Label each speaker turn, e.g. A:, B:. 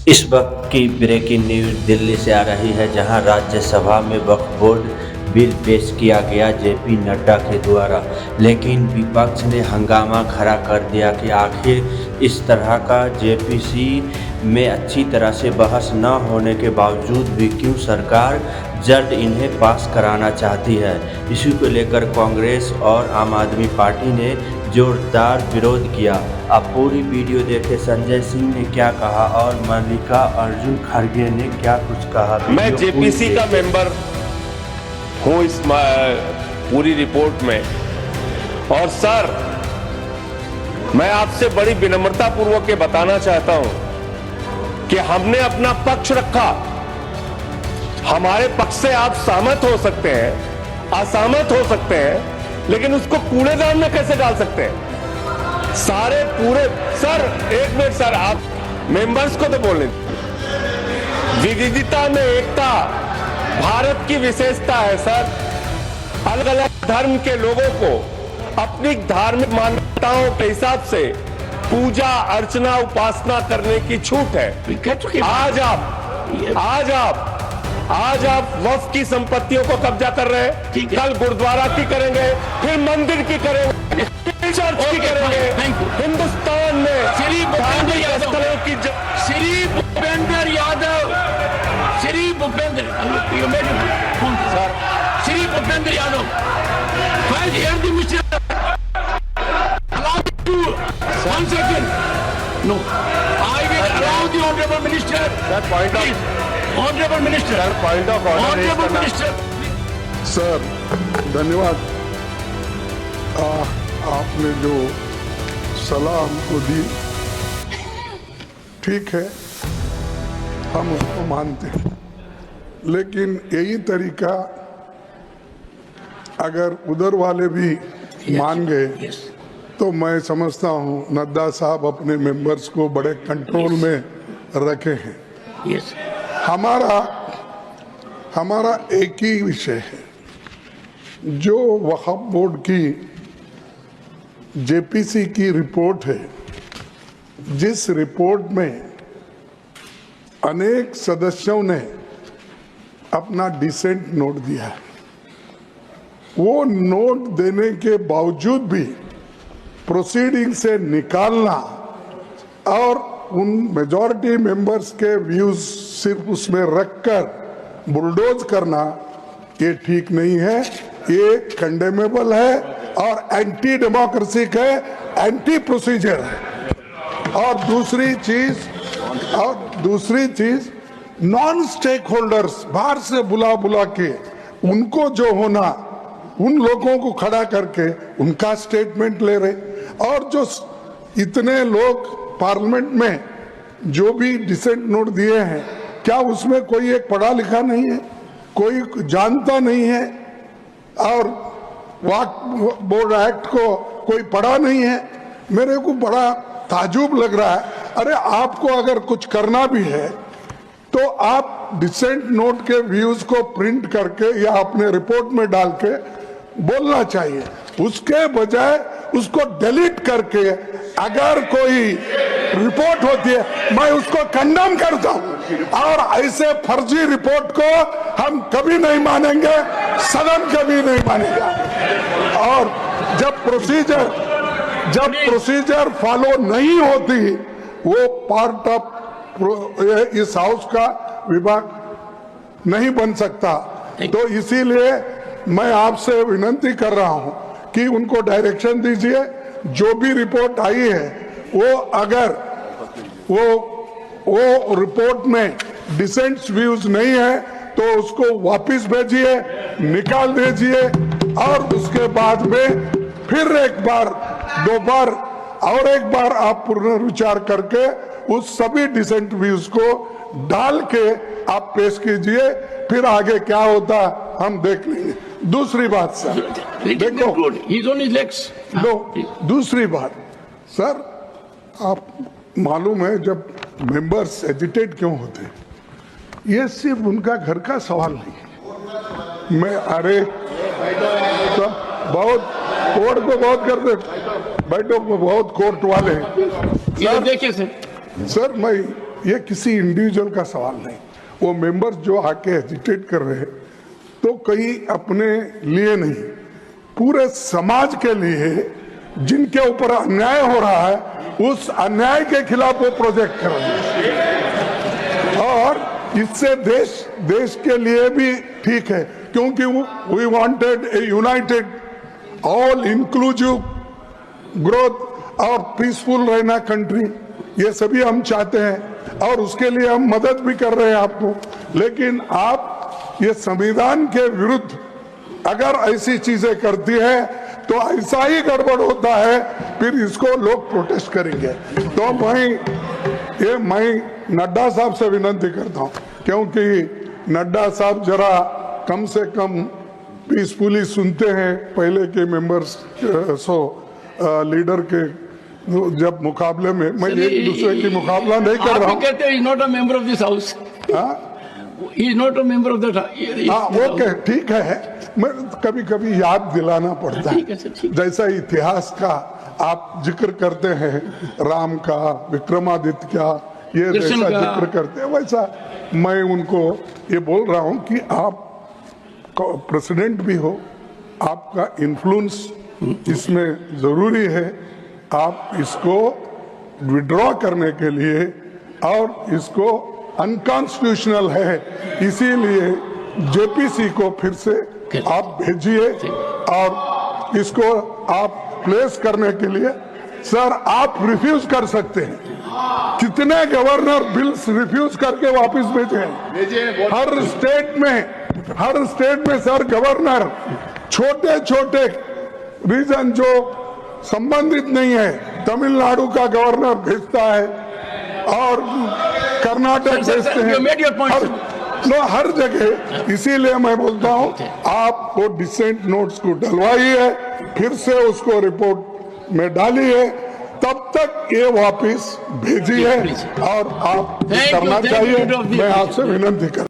A: इस वक्त की ब्रेकिंग न्यूज दिल्ली से आ रही है, जहां राज्यसभा में वक्फ बोर्ड बिल पेश किया गया जेपी नड्डा के द्वारा, लेकिन विपक्ष ने हंगामा खड़ा कर दिया कि आखिर इस तरह का जेपीसी में अच्छी तरह से बहस न होने के बावजूद भी क्यों सरकार जल्द इन्हें पास कराना चाहती है। इसी को लेकर कांग्रेस और आम आदमी पार्टी ने जोरदार विरोध किया। आप पूरी वीडियो देखें, संजय सिंह ने क्या कहा और मल्लिकार्जुन खड़गे ने क्या कुछ कहा।
B: मैं जेपीसी का मेंबर हूं इस पूरी रिपोर्ट में, और सर मैं आपसे बड़ी विनम्रता पूर्वक ये बताना चाहता हूं कि हमने अपना पक्ष रखा। हमारे पक्ष से आप सहमत हो सकते हैं, असहमत हो सकते हैं, लेकिन उसको कूड़ेदान में कैसे डाल सकते हैं? सारे पूरे सर एक मिनट सर, आप मेंबर्स को तो बोलने, विविधता में एकता भारत की विशेषता है सर। अलग अलग धर्म के लोगों को अपनी धार्मिक मान्यताओं के हिसाब से पूजा अर्चना उपासना करने की छूट है। आज आप वक्फ की संपत्तियों को कब्जा कर रहे हैं, कल गुरुद्वारा की करेंगे, फिर मंदिर की करेंगे, चर्च की करेंगे। हिंदुस्तान में Shri Bhupendra Yadav
C: one second. No, I will allow the honorable minister.
B: Sir, point of
C: honorable minister.
B: Sir, point of order.
C: Honorable minister.
D: Sir धन्यवाद। आपने जो सलाह हमको दी ठीक है, हम उसको मानते हैं, लेकिन यही तरीका अगर उधर वाले भी मान गए तो मैं समझता हूँ नड्डा साहब अपने मेंबर्स को बड़े कंट्रोल में रखे हैं। हमारा एक ही विषय है, जो वक्फ बोर्ड की जेपीसी की रिपोर्ट है, जिस रिपोर्ट में अनेक सदस्यों ने अपना डिसेंट नोट दिया है, वो नोट देने के बावजूद भी प्रोसीडिंग से निकालना और उन मेजॉरिटी मेंबर्स के व्यूज सिर्फ उसमें रखकर बुलडोज करना, ये ठीक नहीं है, ये कंडेमेबल है और एंटी डेमोक्रेसिक है, एंटी प्रोसीजर है। और दूसरी चीज नॉन स्टेक होल्डर्स बाहर से बुला के उनको जो होना, उन लोगों को खड़ा करके उनका स्टेटमेंट ले रहे, और जो इतने लोग पार्लियामेंट में जो भी डिसेंट नोट दिए हैं, क्या उसमें कोई एक पढ़ा लिखा नहीं है, कोई जानता नहीं है, और वक्फ बोर्ड एक्ट को कोई पढ़ा नहीं है? मेरे को बड़ा ताजुब लग रहा है। अरे आपको अगर कुछ करना भी है तो आप डिसेंट नोट के व्यूज को प्रिंट करके या अपने रिपोर्ट में डाल के बोलना चाहिए, उसके बजाय उसको डिलीट करके अगर कोई रिपोर्ट होती है मैं उसको कंडेम करता हूं, और ऐसे फर्जी रिपोर्ट को हम कभी नहीं मानेंगे, सदन कभी नहीं मानेगा। और जब प्रोसीजर फॉलो नहीं होती, वो पार्ट ऑफ इस हाउस का विभाग नहीं बन सकता। तो इसीलिए मैं आपसे विनती कर रहा हूं कि उनको डायरेक्शन दीजिए, जो भी रिपोर्ट आई है वो अगर वो रिपोर्ट में डिसेंट व्यूज नहीं है तो उसको वापस भेजिए, निकाल दीजिए, और उसके बाद में फिर एक बार, दो बार और एक बार आप पुनर्विचार करके उस सभी डिसेंट व्यूज को डाल के आप पेश कीजिए, फिर आगे क्या होता हम देख लेंगे। दूसरी बात सर, देखो दूसरी बात सर, आप मालूम है जब मेंबर्स एजिटेट क्यों होते हैं, ये सिर्फ उनका घर का सवाल नहीं है। मैं अरे तो बहुत कोर्ट को बहुत करते, बैठो बहुत कोर्ट वाले हैं।
C: देखिए
D: सर मैं ये किसी इंडिविजुअल का सवाल नहीं। वो मेंबर्स जो आके एजिटेट कर रहे हैं तो कहीं अपने लिए नहीं, पूरे समाज के लिए, जिनके ऊपर अन्याय हो रहा है उस अन्याय के खिलाफ वो प्रोजेक्ट कर रहे हैं। और इससे देश के लिए भी ठीक है, क्योंकि we wanted a united all inclusive growth और पीसफुल रहना कंट्री, ये सभी हम चाहते हैं और उसके लिए हम मदद भी कर रहे हैं आपको। लेकिन आप ये संविधान के विरुद्ध अगर ऐसी चीजें करती है तो ऐसा ही गड़बड़ होता है, फिर इसको लोग प्रोटेस्ट करेंगे। तो मैं नड्डा साहब से विनती करता हूं, क्योंकि नड्डा साहब जरा कम से कम पीसफुली सुनते हैं पहले के मेंबर्स लीडर के जब मुकाबले में। मैं एक दूसरे की मुकाबला नहीं कर रहा हूँ।
C: कहते हैं not a member of this house, he is not a member of that.
D: Okay, ठीक है, मैं कभी कभी याद दिलाना पड़ता है। जैसा इतिहास का आप जिक्र करते हैं, राम का, विक्रमादित्य का, ये जैसा जिक्र करते हैं, वैसा मैं उनको ये बोल रहा हूँ कि आप प्रेसिडेंट भी हो, आपका इन्फ्लुएंस इसमें जरूरी है। आप इसको विड्रॉ करने के लिए, और इसको अनकॉन्स्टिट्यूशनल है, इसीलिए जेपीसी को फिर से आप भेजिए और इसको आप प्लेस करने के लिए। सर, आप रिफ्यूज कर सकते हैं, कितने गवर्नर बिल्स रिफ्यूज करके वापस भेजे हैं हर स्टेट में सर, गवर्नर छोटे छोटे रीजन जो संबंधित नहीं है, तमिलनाडु का गवर्नर भेजता है और कर्नाटक भेजते हैं, हर जगह। इसीलिए मैं बोलता हूं, आप वो डिसेंट नोट्स को डलवाइए, फिर से उसको रिपोर्ट में डालिए, तब तक ये वापस भेजिए और आप करना चाहिए। मैं आपसे विनती कर